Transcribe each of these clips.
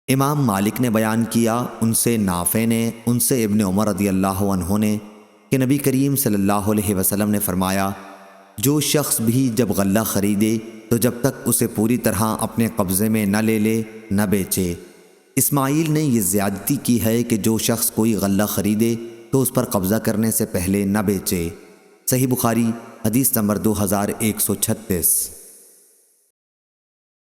امام مالک نے بیان کیا، ان سے نافع نے، ان سے ابن عمر رضی اللہ عنہ نے کہ نبی کریم صلی اللہ علیہ وسلم نے فرمایا، جو شخص بھی جب غلہ خریدے تو جب تک اسے پوری طرح اپنے قبضے میں نہ لے لے نہ بیچے۔ اسماعیل نے یہ زیادتی کی ہے کہ جو شخص کوئی غلہ خریدے تو اس پر قبضہ کرنے سے پہلے نہ بیچے۔ صحیح بخاری حدیث نمبر 2136۔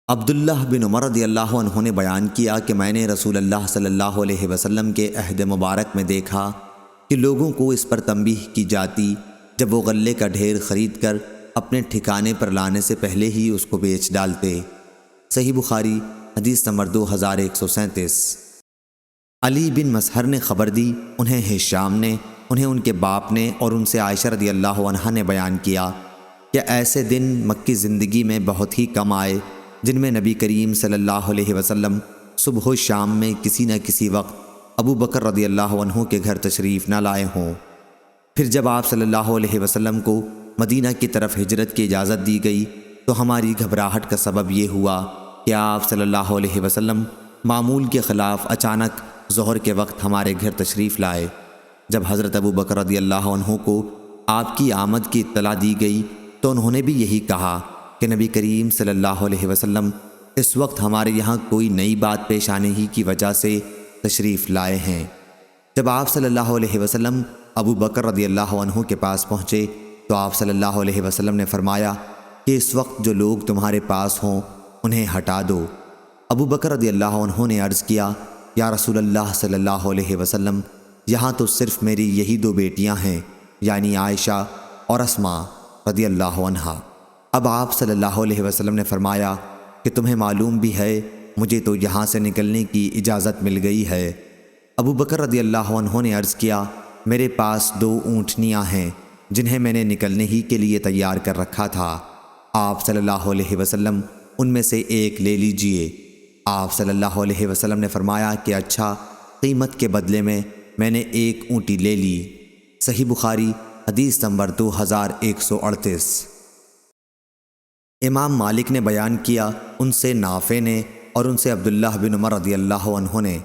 عبداللہ بن عمر رضی اللہ عنہ نے بیان کیا کہ میں نے رسول اللہ صلی اللہ علیہ وسلم کے عہد مبارک میں دیکھا کہ لوگوں کو اس پر تنبیہ کی جاتی جب وہ غلے کا ڈھیر خرید کر اپنے ٹھکانے پر لانے سے پہلے ہی اس کو بیچ ڈالتے۔ صحیح بخاری حدیث نمبر 2137۔ علی بن مسہر نے خبر دی، انہیں ہشام نے، انہیں ان کے باپ نے اور ان سے عائشہ رضی اللہ عنہا نے بیان کیا کہ ایسے دن مکی زندگی میں بہت ہی کم آئے جن میں نبی کریم صلی اللہ علیہ وسلم صبح و شام میں کسی نہ کسی وقت ابو بکر رضی اللہ عنہ کے گھر تشریف نہ لائے ہوں۔ پھر جب آپ صلی اللہ علیہ وسلم کو مدینہ کی طرف ہجرت کی اجازت دی گئی تو ہماری گھبراہٹ کا سبب یہ ہوا کہ آپ صلی اللہ علیہ وسلم معمول کے خلاف اچانک ظہر کے وقت ہمارے گھر تشریف لائے۔ جب حضرت ابو بکر رضی اللہ عنہ کو آپ کی آمد کی اطلاع دی گئی تو انہوں نے بھی یہی کہا کہ نبی کریم صلی اللہ علیہ وسلم اس وقت ہمارے یہاں کوئی نئی بات پیش آنے ہی کی وجہ سے تشریف لائے ہیں۔ جب آپ صلی اللہ علیہ وسلم ابو بکر رضی اللہ عنہ کے پاس پہنچے تو آپ صلی اللہ علیہ وسلم نے فرمایا کہ اس وقت جو لوگ تمہارے پاس ہوں انہیں ہٹا دو۔ ابو بکر رضی اللہ عنہ نے عرض کیا، یا رسول اللہ صلی اللہ علیہ وسلم، یہاں تو صرف میری یہی دو بیٹیاں ہیں، یعنی عائشہ اور اسماء رضی اللہ عنہا۔ اب آپ صلی اللہ علیہ وسلم نے فرمایا کہ تمہیں معلوم بھی ہے مجھے تو یہاں سے نکلنے کی اجازت مل گئی ہے۔ ابو بکر رضی اللہ عنہ نے عرض کیا، میرے پاس 2 اونٹنیاں ہیں جنہیں میں نے نکلنے ہی کے لیے تیار کر رکھا تھا۔ آپ صلی اللہ علیہ وسلم ان میں سے ایک لے لیجئے۔ آپ صلی اللہ علیہ وسلم نے فرمایا کہ اچھا، قیمت کے بدلے میں نے 1 اونٹی لے لی۔ صحیح بخاری حدیث نمبر 2138۔ امام مالک نے بیان کیا، ان سے نافع نے اور ان سے عبداللہ بن عمر رضی اللہ عنہ نے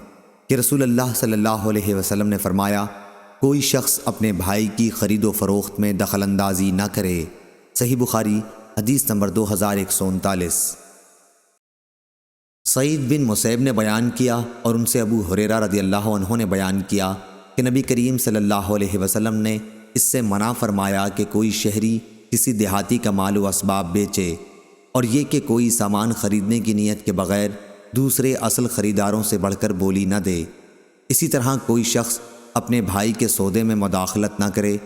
کہ رسول اللہ صلی اللہ علیہ وسلم نے فرمایا، کوئی شخص اپنے بھائی کی خرید و فروخت میں دخل اندازی نہ کرے۔ صحیح بخاری حدیث نمبر 2139۔ سعید بن مسیب نے بیان کیا اور ان سے ابو ہریرہ رضی اللہ عنہ نے بیان کیا کہ نبی کریم صلی اللہ علیہ وسلم نے اس سے منع فرمایا کہ کوئی شہری کسی دیہاتی کا مال و اسباب بیچے، اور یہ کہ کوئی سامان خریدنے کی نیت کے بغیر دوسرے اصل خریداروں سے بڑھ کر بولی نہ دے۔ اسی طرح کوئی شخص اپنے بھائی کے سودے میں مداخلت نہ کرے۔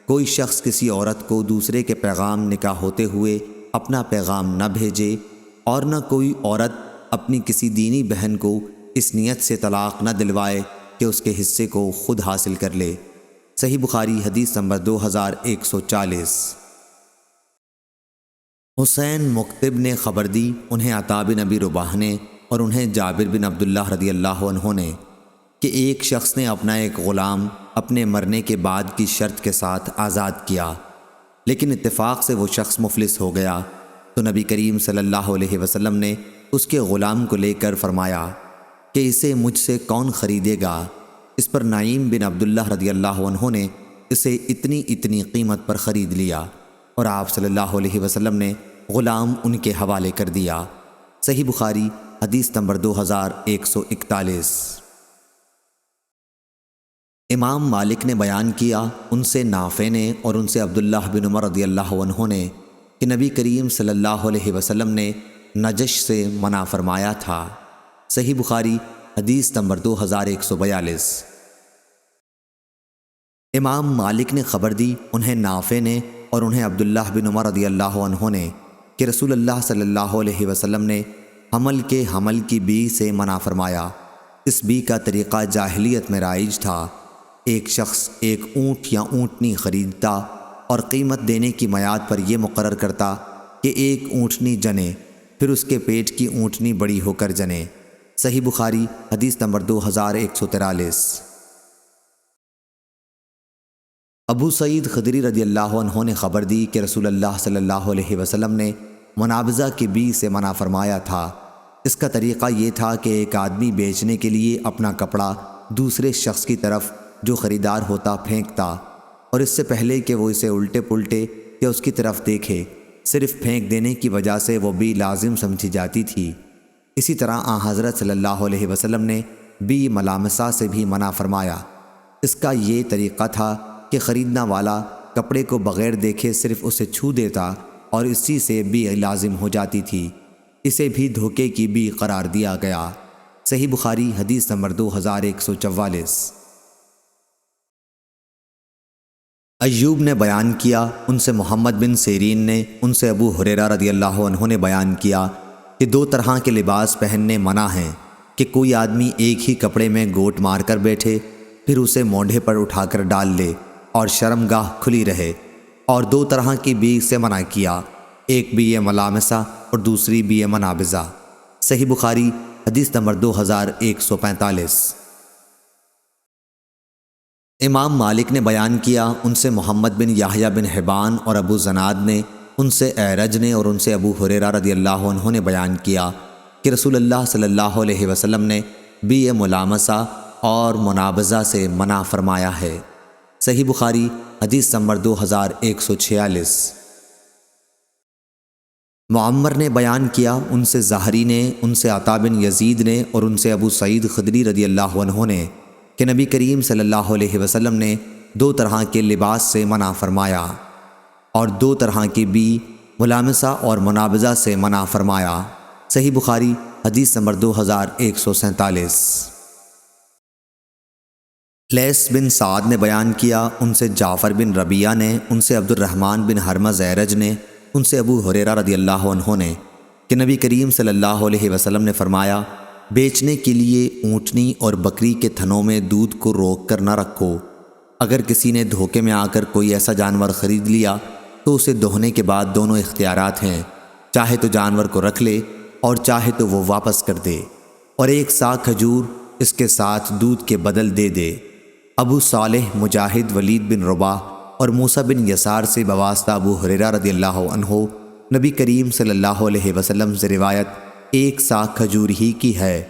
کوئی شخص کسی عورت کو دوسرے کے پیغام نکاح ہوتے ہوئے اپنا پیغام نہ بھیجے، اور نہ کوئی عورت اپنی کسی دینی بہن کو اس نیت سے طلاق نہ دلوائے کہ اس کے حصے کو خود حاصل کر لے۔ صحیح بخاری حدیث نمبر 2140۔ حسین مکتب نے خبر دی، انہیں عطا بن ابی رباح نے اور انہیں جابر بن عبداللہ رضی اللہ عنہ نے کہ ایک شخص نے اپنا ایک غلام اپنے مرنے کے بعد کی شرط کے ساتھ آزاد کیا، لیکن اتفاق سے وہ شخص مفلس ہو گیا تو نبی کریم صلی اللہ علیہ وسلم نے اس کے غلام کو لے کر فرمایا کہ اسے مجھ سے کون خریدے گا؟ اس پر نعیم بن عبداللہ رضی اللہ عنہ نے اسے اتنی قیمت پر خرید لیا، اور آپ صلی اللہ علیہ وسلم نے غلام ان کے حوالے کر دیا۔ صحیح بخاری حدیث نمبر 2141۔ امام مالک نے بیان کیا، ان سے نافع نے اور ان سے عبداللہ بن عمر رضی اللہ عنہ نے کہ نبی کریم صلی اللہ علیہ وسلم نے نجش سے منع فرمایا تھا۔ صحیح بخاری حدیث نمبر 2142۔ امام مالک نے خبر دی، انہیں نافع نے اور انہیں عبداللہ بن عمر رضی اللہ عنہ نے کہ رسول اللہ صلی اللہ علیہ وسلم نے حمل کی بی سے منع فرمایا۔ اس بی کا طریقہ جاہلیت میں رائج تھا۔ ایک شخص ایک اونٹ یا اونٹنی خریدتا اور قیمت دینے کی میعاد پر یہ مقرر کرتا کہ ایک اونٹنی جنے، پھر اس کے پیٹ کی اونٹنی بڑی ہو کر جنے۔ صحیح بخاری حدیث نمبر 2143۔ ابو سعید خدری رضی اللہ عنہ نے خبر دی کہ رسول اللہ صلی اللہ علیہ وسلم نے منابضہ کی بی سے منع فرمایا تھا۔ اس کا طریقہ یہ تھا کہ ایک آدمی بیچنے کے لیے اپنا کپڑا دوسرے شخص کی طرف جو خریدار ہوتا پھینکتا، اور اس سے پہلے کہ وہ اسے الٹے پلٹے یا اس کی طرف دیکھے، صرف پھینک دینے کی وجہ سے وہ بی لازم سمجھی جاتی تھی۔ اسی طرح آن حضرت صلی اللہ علیہ وسلم نے بی ملامسہ سے بھی منع فرمایا۔ اس کا یہ طریقہ تھا کہ خریدنا والا کپڑے کو بغیر دیکھے صرف اسے چھو دیتا اور اسی سے بی لازم ہو جاتی تھی۔ اسے بھی دھوکے کی بی قرار دیا گیا۔ صحیح بخاری حدیث نمبر 2144۔ ایوب نے بیان کیا، ان سے محمد بن سیرین نے، ان سے ابو ہریرہ رضی اللہ عنہ نے بیان کیا کہ دو طرح کے لباس پہننے منع ہیں، کہ کوئی آدمی ایک ہی کپڑے میں گوٹ مار کر بیٹھے، پھر اسے مونڈھے پر اٹھا کر ڈال لے اور شرمگاہ کھلی رہے، اور دو طرح کی بی سے منع کیا، ایک بی ملامسہ اور دوسری بی منابذہ۔ صحیح بخاری حدیث نمبر 2145۔ امام مالک نے بیان کیا، ان سے محمد بن یحییٰ بن حبان اور ابو زناد نے، ان سے اعرج نے اور ان سے ابو ہریرہ رضی اللہ عنہ نے بیان کیا کہ رسول اللہ صلی اللہ علیہ وسلم نے بی ملامسہ اور منابذہ سے منع فرمایا ہے۔ صحیح بخاری حدیث نمبر 2146۔ معمر نے بیان کیا، ان سے زہری نے، ان سے عطا بن یزید نے اور ان سے ابو سعید خدری رضی اللہ عنہ نے کہ نبی کریم صلی اللہ علیہ وسلم نے دو طرح کے لباس سے منع فرمایا اور دو طرح کی بی ملامسہ اور منابذہ سے منع فرمایا۔ صحیح بخاری حدیث نمبر 2147۔ لیث بن سعد نے بیان کیا، ان سے جعفر بن ربیعہ نے، ان سے عبد الرحمن بن حرمز اعرج نے، ان سے ابو ہریرہ رضی اللہ عنہ نے کہ نبی کریم صلی اللہ علیہ وسلم نے فرمایا، بیچنے کے لیے اونٹنی اور بکری کے تھنوں میں دودھ کو روک کر نہ رکھو۔ اگر کسی نے دھوکے میں آ کر کوئی ایسا جانور خرید لیا تو اسے دوہنے کے بعد دونوں اختیارات ہیں، چاہے تو جانور کو رکھ لے اور چاہے تو وہ واپس کر دے، اور ایک سا کھجور اس کے ساتھ دودھ کے بدل دے دے۔ ابو صالح مجاہد ولید بن رباح اور موسیٰ بن یسار سے بواسطہ ابو ہریرہ رضی اللہ عنہ نبی کریم صلی اللہ علیہ وسلم سے روایت ایک سا کھجور ہی کی ہے۔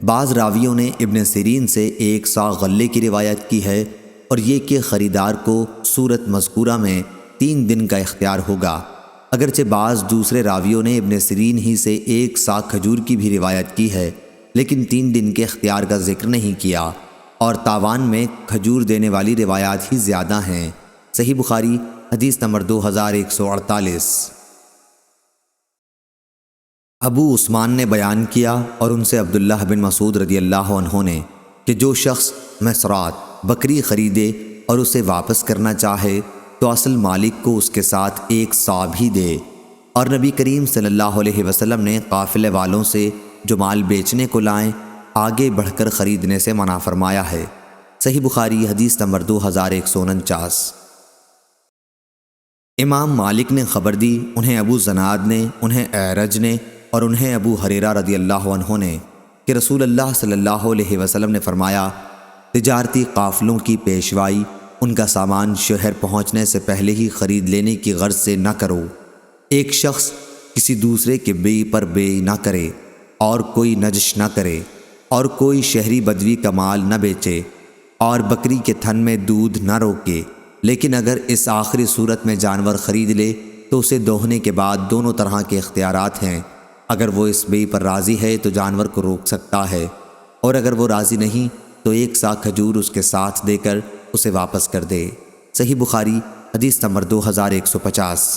بعض راویوں نے ابن سیرین سے ایک سا غلے کی روایت کی ہے، اور یہ کہ خریدار کو صورت مذکورہ میں 3 دن کا اختیار ہوگا۔ اگرچہ بعض دوسرے راویوں نے ابن سیرین ہی سے ایک سا کھجور کی بھی روایت کی ہے، لیکن 3 دن کے اختیار کا ذکر نہیں کیا، اور تاوان میں کھجور دینے والی روایات ہی زیادہ ہیں۔ صحیح بخاری حدیث نمبر 2148۔ ابو عثمان نے بیان کیا، اور ان سے عبداللہ بن مسعود رضی اللہ عنہ نے کہ جو شخص مسرات بکری خریدے اور اسے واپس کرنا چاہے تو اصل مالک کو اس کے ساتھ ایک سا بھی دے۔ اور نبی کریم صلی اللہ علیہ وسلم نے قافلے والوں سے جو مال بیچنے کو لائیں آگے بڑھ کر خریدنے سے منع فرمایا ہے۔ صحیح بخاری حدیث نمبر 2149۔ امام مالک نے خبر دی، انہیں ابو زناد نے، انہیں اعرج نے اور انہیں ابو ہریرہ رضی اللہ عنہ نے کہ رسول اللہ صلی اللہ علیہ وسلم نے فرمایا، تجارتی قافلوں کی پیشوائی ان کا سامان شہر پہنچنے سے پہلے ہی خرید لینے کی غرض سے نہ کرو۔ ایک شخص کسی دوسرے کے بے پر بے نہ کرے، اور کوئی نجش نہ کرے، اور کوئی شہری بدوی کا مال نہ بیچے، اور بکری کے تھن میں دودھ نہ روکے، لیکن اگر اس آخری صورت میں جانور خرید لے تو اسے دوہنے کے بعد دونوں طرح کے اختیارات ہیں۔ اگر وہ اس بے پر راضی ہے تو جانور کو روک سکتا ہے، اور اگر وہ راضی نہیں تو ایک سا کھجور اس کے ساتھ دے کر اسے واپس کر دے۔ صحیح بخاری حدیث نمبر 2150۔